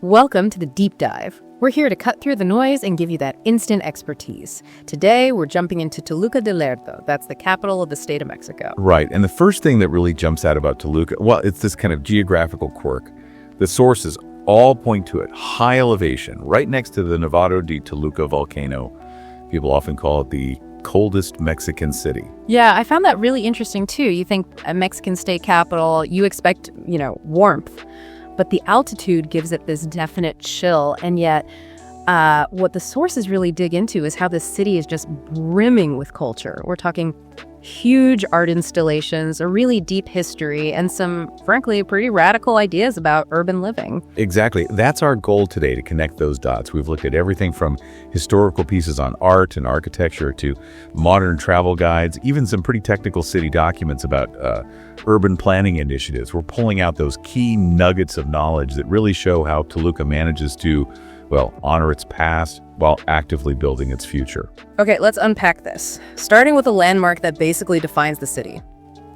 Welcome to the Deep Dive. We're here to cut through the noise and give you that instant expertise. Today, we're jumping into Toluca de Lerdo. That's the capital of the state of Mexico. Right, and the first thing that really jumps out about Toluca, well, it's this kind of geographical quirk. The sources all point to it. High elevation, right next to the Nevado de Toluca volcano. People often call it the coldest Mexican city. Yeah, I found that really interesting too. You think a Mexican state capital, you expect, warmth. But the altitude gives it this definite chill. And yet, what the sources really dig into is how this city is just brimming with culture. We're talking huge art installations, a really deep history, and some, frankly, pretty radical ideas about urban living. Exactly. That's our goal today, to connect those dots. We've looked at everything from historical pieces on art and architecture to modern travel guides, even some pretty technical city documents about urban planning initiatives. We're pulling out those key nuggets of knowledge that really show how Toluca manages to, honor its past while actively building its future. Okay, let's unpack this. Starting with a landmark that basically defines the city,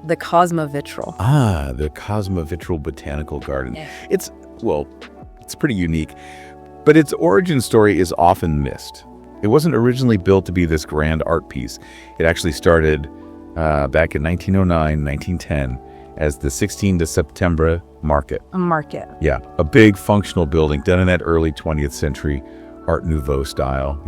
the Cosmovitral. The Cosmovitral Botanical Garden. Yeah. It's pretty unique, but its origin story is often missed. It wasn't originally built to be this grand art piece. It actually started back in 1909, 1910, as the 16 de Septembre market. A market. Yeah, a big functional building done in that early 20th century Art Nouveau style,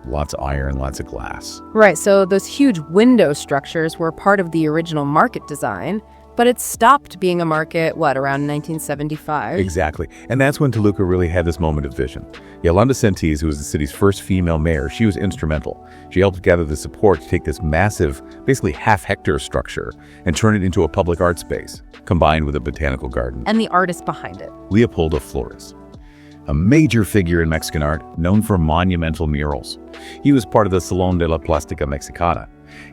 lots of iron, lots of glass. Right, so those huge window structures were part of the original market design, but it stopped being a market, around 1975? Exactly, and that's when Toluca really had this moment of vision. Yolanda Sentis, who was the city's first female mayor, she was instrumental. She helped gather the support to take this massive, basically half-hectare structure and turn it into a public art space, combined with a botanical garden. And the artist behind it? Leopoldo Flores, a major figure in Mexican art, known for monumental murals. He was part of the Salón de la Plástica Mexicana.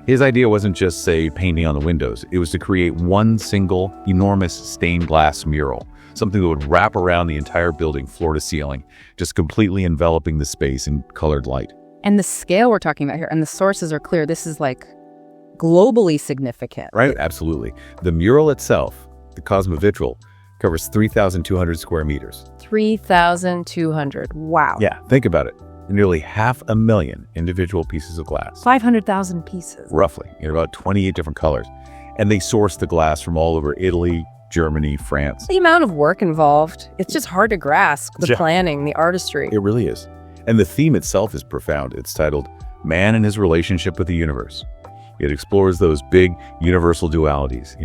His idea wasn't just, say, painting on the windows. It was to create one single, enormous stained glass mural, something that would wrap around the entire building, floor to ceiling, just completely enveloping the space in colored light. And the scale we're talking about here, and the sources are clear, this is globally significant. Right, absolutely. The mural itself, the Cosmovitral, covers 3,200 square meters. 3,200. Wow. Yeah, think about it. Nearly 500,000 individual pieces of glass. 500,000 pieces. Roughly, in about 28 different colors. And they sourced the glass from all over Italy, Germany, France. The amount of work involved, it's just hard to grasp. The planning, the artistry. It really is. And the theme itself is profound. It's titled Man and His Relationship with the Universe. It explores those big universal dualities,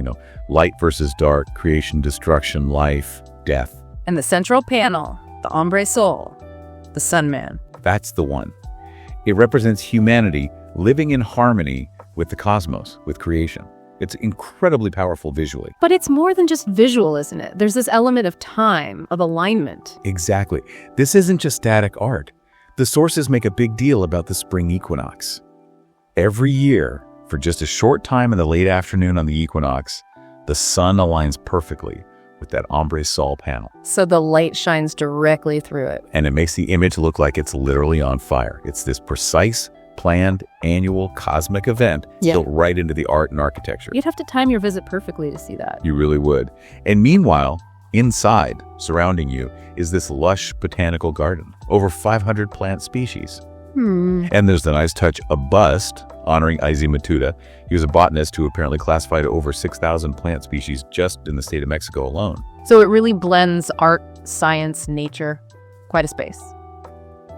light versus dark, creation, destruction, life, death. And the central panel, the Hombre Sol, the Sun Man. That's the one. It represents humanity living in harmony with the cosmos, with creation. It's incredibly powerful visually. But it's more than just visual, isn't it? There's this element of time, of alignment. Exactly. This isn't just static art. The sources make a big deal about the spring equinox. Every year, for just a short time in the late afternoon on the equinox, the sun aligns perfectly with that Hombre Sol panel. So the light shines directly through it. And it makes the image look like it's literally on fire. It's this precise, planned, annual cosmic event built right into the art and architecture. You'd have to time your visit perfectly to see that. You really would. And meanwhile, inside, surrounding you, is this lush botanical garden. Over 500 plant species. And there's the nice touch, a bust honoring Isi Matuda. He was a botanist who apparently classified over 6,000 plant species just in the state of Mexico alone. So it really blends art, science, nature. Quite a space.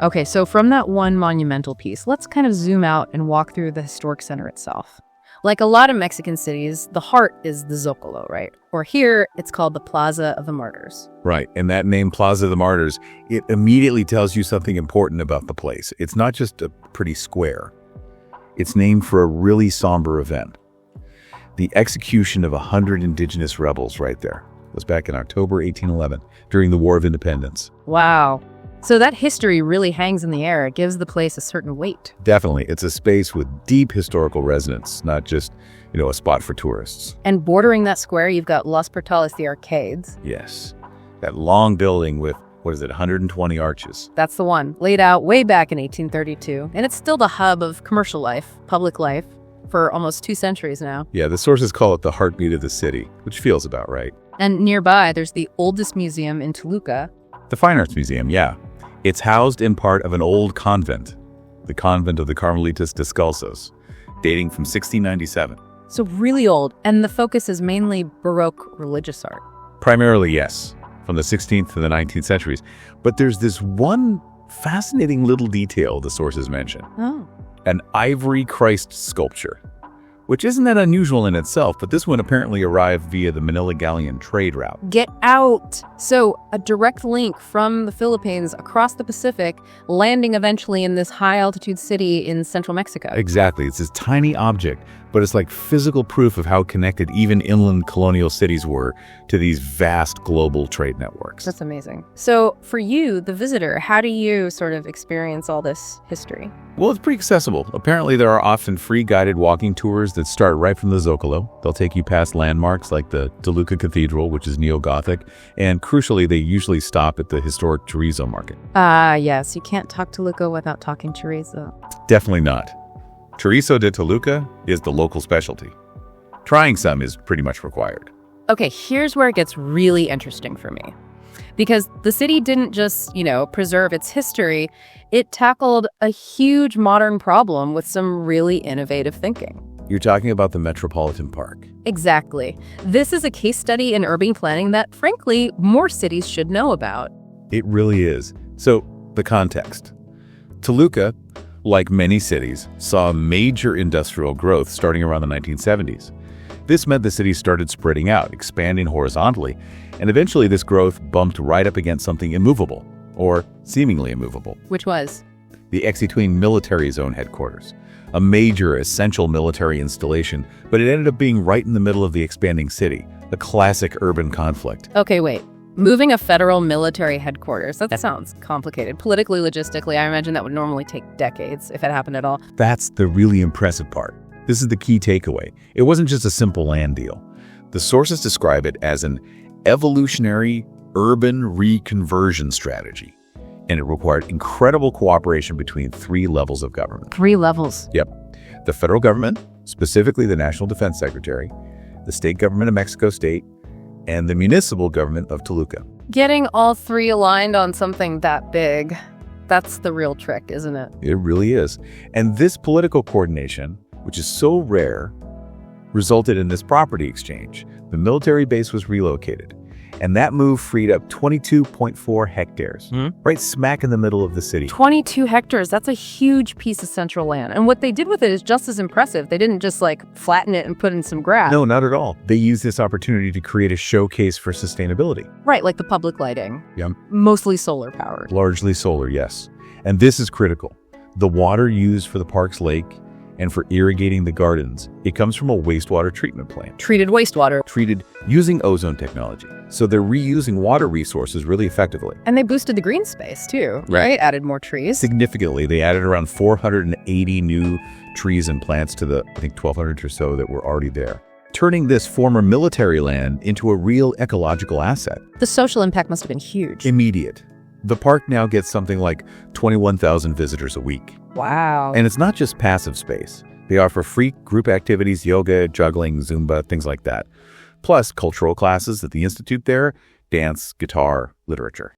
Okay, so from that one monumental piece, let's kind of zoom out and walk through the historic center itself. Like a lot of Mexican cities, the heart is the Zócalo, right? Or here, it's called the Plaza of the Martyrs. Right, and that name, Plaza of the Martyrs, it immediately tells you something important about the place. It's not just a pretty square. It's named for a really somber event. The execution of 100 indigenous rebels right there. It was back in October 1811, during the War of Independence. Wow. So that history really hangs in the air. It gives the place a certain weight. Definitely. It's a space with deep historical resonance, not just, a spot for tourists. And bordering that square, you've got Los Portales, the arcades. Yes. That long building with, 120 arches. That's the one. Laid out way back in 1832. And it's still the hub of commercial life, public life, for almost 2 centuries now. Yeah, the sources call it the heartbeat of the city, which feels about right. And nearby, there's the oldest museum in Toluca, The Fine Arts Museum, yeah. It's housed in part of an old convent, the convent of the Carmelitas Descalzos, dating from 1697. So really old, and the focus is mainly Baroque religious art. Primarily, yes, from the 16th to the 19th centuries. But there's this one fascinating little detail the sources mention. Oh. An ivory Christ sculpture, which isn't that unusual in itself, but this one apparently arrived via the Manila Galleon trade route. Get out! So, a direct link from the Philippines across the Pacific, landing eventually in this high-altitude city in central Mexico. Exactly. It's this tiny object, but it's like physical proof of how connected even inland colonial cities were to these vast global trade networks. That's amazing. So, for you, the visitor, how do you sort of experience all this history? Well, it's pretty accessible. Apparently, there are often free guided walking tours that start right from the Zocalo. They'll take you past landmarks like the Toluca Cathedral, which is neo-Gothic, and crucially, they usually stop at the historic chorizo market. Yes. You can't talk Toluca without talking chorizo. Definitely not. Chorizo de Toluca is the local specialty. Trying some is pretty much required. Okay, here's where it gets really interesting for me. Because the city didn't just, preserve its history, it tackled a huge modern problem with some really innovative thinking. You're talking about the Metropolitan Park. Exactly. This is a case study in urban planning that, frankly, more cities should know about. It really is. So, the context. Toluca, like many cities, saw major industrial growth starting around the 1970s. This meant the city started spreading out, expanding horizontally, and eventually this growth bumped right up against something immovable, or seemingly immovable. Which was? The Mexico25 military zone headquarters, a major essential military installation, but it ended up being right in the middle of the expanding city, a classic urban conflict. Okay, wait. Moving a federal military headquarters, that sounds complicated. Politically, logistically, I imagine that would normally take decades, if it happened at all. That's the really impressive part. This is the key takeaway. It wasn't just a simple land deal. The sources describe it as an evolutionary urban reconversion strategy, and it required incredible cooperation between 3 levels of government. 3 levels? Yep. The federal government, specifically the National Defense Secretary, the state government of Mexico State, and the municipal government of Toluca. Getting all 3 aligned on something that big, that's the real trick, isn't it? It really is. And this political coordination, which is so rare, resulted in this property exchange. The military base was relocated, and that move freed up 22.4 hectares, right smack in the middle of the city. 22 hectares, that's a huge piece of central land. And what they did with it is just as impressive. They didn't just flatten it and put in some grass. No, not at all. They used this opportunity to create a showcase for sustainability. Right, like the public lighting. Yep. Mostly solar powered. Largely solar, yes. And this is critical. The water used for the park's lake and for irrigating the gardens, it comes from a wastewater treatment plant. Treated wastewater. Treated using ozone technology. So they're reusing water resources really effectively. And they boosted the green space too, right? Added more trees. Significantly, they added around 480 new trees and plants to the, 1,200 or so that were already there, turning this former military land into a real ecological asset. The social impact must have been huge. Immediate. The park now gets something like 21,000 visitors a week. Wow. And it's not just passive space. They offer free group activities, yoga, juggling, Zumba, things like that. Plus cultural classes at the Institute there, dance, guitar, literature.